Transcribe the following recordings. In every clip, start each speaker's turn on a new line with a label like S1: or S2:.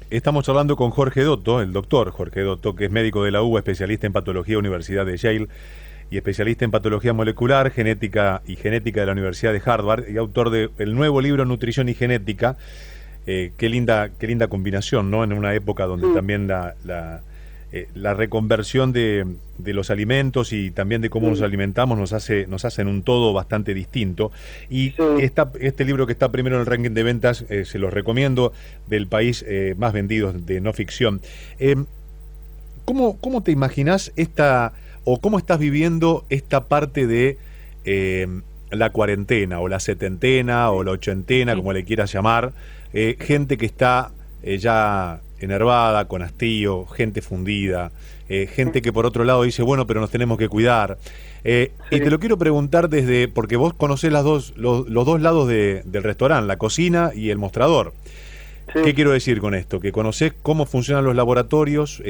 S1: Estamos hablando con Jorge Dotto, el doctor Jorge Dotto, que es médico de la UBA, especialista en patología Universidad de Yale y especialista en patología molecular, genética de la Universidad de Harvard y autor del nuevo libro Nutrición y Genética. Qué linda combinación, ¿no? En una época donde
S2: Sí,
S1: también la reconversión de los alimentos y también de cómo nos
S2: sí,
S1: alimentamos nos hacen un todo bastante distinto. Y
S2: sí.
S1: este libro que está primero en el ranking de ventas, se los recomiendo, del país más vendido de no ficción. Eh, cómo te imaginás o cómo estás viviendo esta parte de eh, la cuarentena, o la setentena, o la ochentena, como le quieras llamar? Gente que está ya enervada, con hastío, gente fundida, gente que por otro lado dice, bueno, pero nos tenemos que cuidar. Y te
S2: Sí,
S1: lo quiero preguntar porque vos conocés los dos lados del restaurante, la cocina y el mostrador. ¿Qué
S2: sí,
S1: quiero decir con esto? Que conocés cómo funcionan los laboratorios,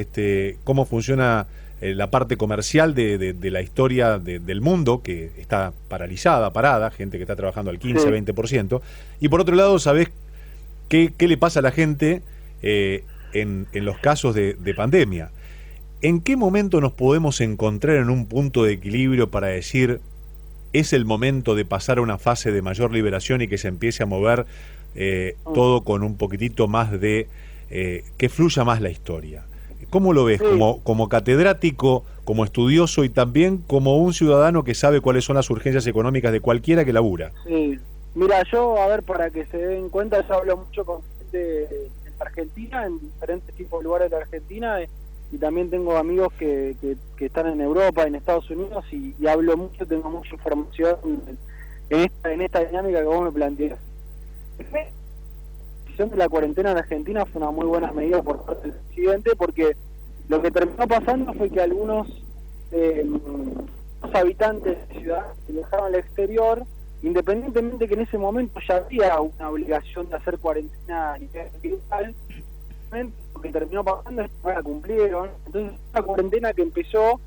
S1: cómo funciona la parte comercial de la historia del mundo, que está paralizada, parada, gente que está trabajando al 15,
S2: sí.
S1: 20%, y por otro lado sabés qué le pasa a la gente en los casos de pandemia. ¿En qué momento nos podemos encontrar en un punto de equilibrio para decir es el momento de pasar a una fase de mayor liberación y que se empiece a mover
S2: Mm.
S1: todo con un poquitito más que fluya más la historia? ¿Cómo lo ves?
S2: Sí,
S1: Como catedrático, como estudioso y también como un ciudadano que sabe cuáles son las urgencias económicas de cualquiera que labura.
S2: sí. Mira, yo, a ver, para que se den cuenta, yo hablo mucho con gente en Argentina, en diferentes tipos de lugares de Argentina, y también tengo amigos que están en Europa, en Estados Unidos, y hablo mucho, tengo mucha información en esta dinámica que vos me planteás. La decisión de la cuarentena en Argentina fue una muy buena medida por parte del presidente, porque lo que terminó pasando fue que algunos los habitantes de ciudad que viajaron al exterior, independientemente que en ese momento ya había una obligación de hacer cuarentena a nivel individual, lo que terminó pasando es que no la cumplieron. Entonces, la cuarentena que empezó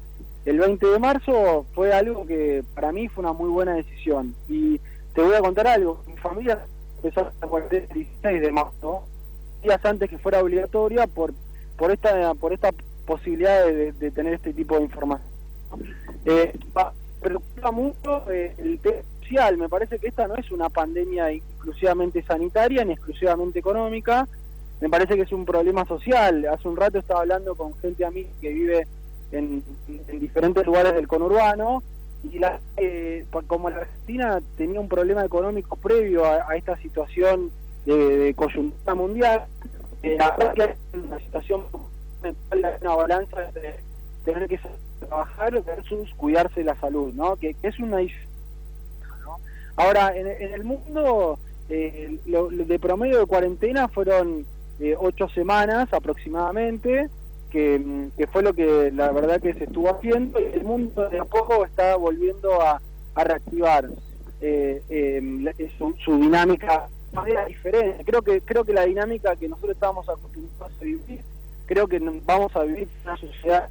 S2: el 20 de marzo fue algo que para mí fue una muy buena decisión. Y te voy a contar algo: mi familia empezó la cuarentena el 16 de marzo, días antes que fuera obligatoria, por esta posibilidad de tener este tipo de información. Preocupa mucho el tema social. Me parece que esta no es una pandemia exclusivamente sanitaria ni exclusivamente económica. Me parece que es un problema social. Hace un rato estaba hablando con gente a mí que vive en diferentes lugares del conurbano, y como la Argentina tenía un problema económico previo a esta situación de coyuntura mundial, la verdad que hay una situación, una balanza entre tener que trabajar versus cuidarse la salud, ¿no? Que es una diferencia, ¿no? Ahora, en el mundo, lo de promedio de cuarentena fueron 8 semanas aproximadamente, que fue lo que la verdad que se estuvo haciendo, y el mundo de a poco está volviendo a reactivar su dinámica de manera diferente. Creo que la dinámica que nosotros estábamos acostumbrados a vivir, creo que vamos a vivir una sociedad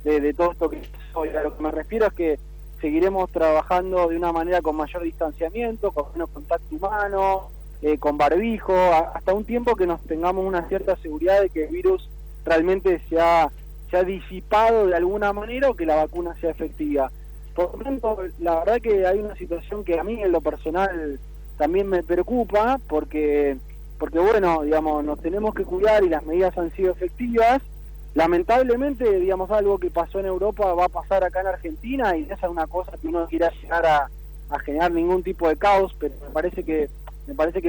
S2: de todo esto que soy. A lo que me refiero es que seguiremos trabajando de una manera con mayor distanciamiento, con menos contacto humano, con barbijo, hasta un tiempo que nos tengamos una cierta seguridad de que el virus realmente se ha disipado de alguna manera, o que la vacuna sea efectiva. Por lo tanto, la verdad que hay una situación que a mí en lo personal también me preocupa, porque bueno, digamos, nos tenemos que cuidar y las medidas han sido efectivas. Lamentablemente, digamos, algo que pasó en Europa va a pasar acá en Argentina, y esa es una cosa que uno quiera llegar a generar ningún tipo de caos, pero me parece que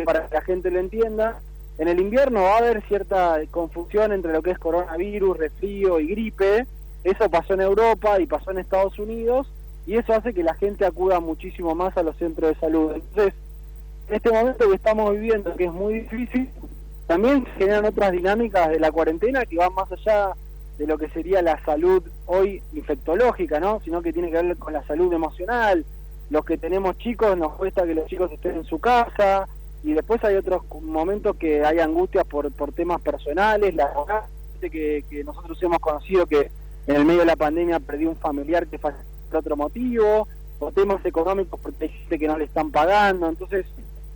S2: para que la gente lo entienda, en el invierno va a haber cierta confusión entre lo que es coronavirus, resfrío y gripe. Eso pasó en Europa y pasó en Estados Unidos, y eso hace que la gente acuda muchísimo más a los centros de salud. Entonces, en este momento que estamos viviendo, que es muy difícil, también se generan otras dinámicas de la cuarentena que van más allá de lo que sería la salud hoy infectológica, ¿no? Sino que tiene que ver con la salud emocional. Los que tenemos chicos, nos cuesta que los chicos estén en su casa, y después hay otros momentos que hay angustias por temas personales, que nosotros hemos conocido que en el medio de la pandemia perdió un familiar que falleció por otro motivo, o temas económicos porque hay gente que no le están pagando. Entonces,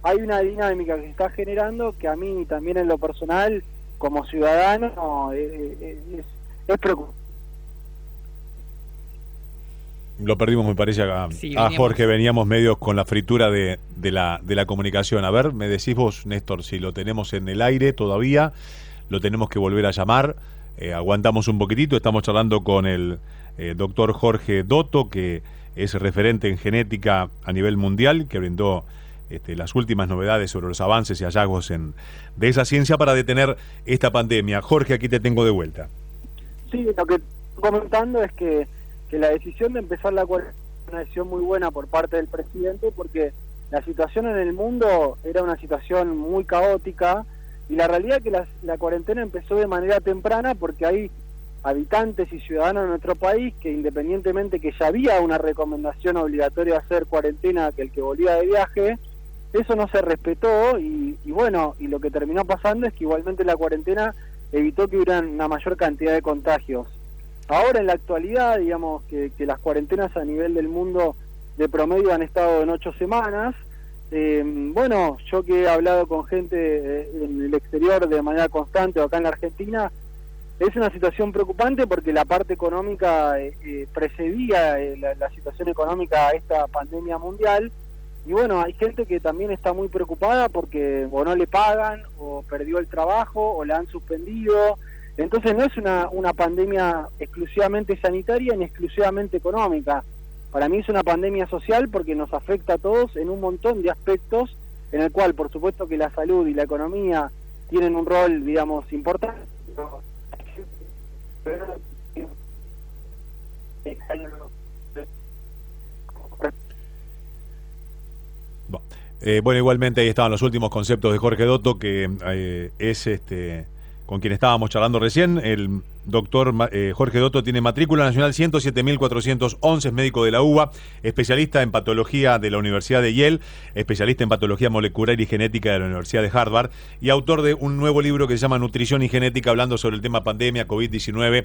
S2: hay una dinámica que se está generando que a mí también en lo personal, como ciudadano, es preocupante.
S1: Lo perdimos, me parece, a Jorge. Veníamos medios con la fritura de la comunicación. A ver, me decís vos, Néstor, si lo tenemos en el aire todavía, lo tenemos que volver a llamar. Aguantamos un poquitito. Estamos charlando con el doctor Jorge Dotto, que es referente en genética a nivel mundial, que brindó las últimas novedades sobre los avances y hallazgos de esa ciencia para detener esta pandemia. Jorge, aquí te tengo de vuelta.
S2: Sí, lo que estoy comentando es que la decisión de empezar la cuarentena es una decisión muy buena por parte del presidente, porque la situación en el mundo era una situación muy caótica, y la realidad es que la cuarentena empezó de manera temprana porque hay habitantes y ciudadanos de nuestro país que, independientemente que ya había una recomendación obligatoria de hacer cuarentena que el que volvía de viaje, eso no se respetó, y bueno, y lo que terminó pasando es que igualmente la cuarentena evitó que hubiera una mayor cantidad de contagios. Ahora, en la actualidad, digamos que las cuarentenas a nivel del mundo de promedio han estado en 8 semanas. Bueno, yo que he hablado con gente en el exterior de manera constante o acá en la Argentina, es una situación preocupante porque la parte económica precedía la situación económica a esta pandemia mundial. Y bueno, hay gente que también está muy preocupada porque o no le pagan, o perdió el trabajo, o la han suspendido. Entonces no es una pandemia exclusivamente sanitaria ni exclusivamente económica. Para mí es una pandemia social porque nos afecta a todos en un montón de aspectos, en el cual por supuesto que la salud y la economía tienen un rol, digamos, importante.
S1: Bueno, igualmente ahí estaban los últimos conceptos de Jorge Dotto, que es con quien estábamos charlando recién. El doctor Jorge Dotto tiene matrícula nacional 107.411, es médico de la UBA, especialista en patología de la Universidad de Yale, especialista en patología molecular y genética de la Universidad de Harvard, y autor de un nuevo libro que se llama Nutrición y Genética, hablando sobre el tema pandemia, COVID-19.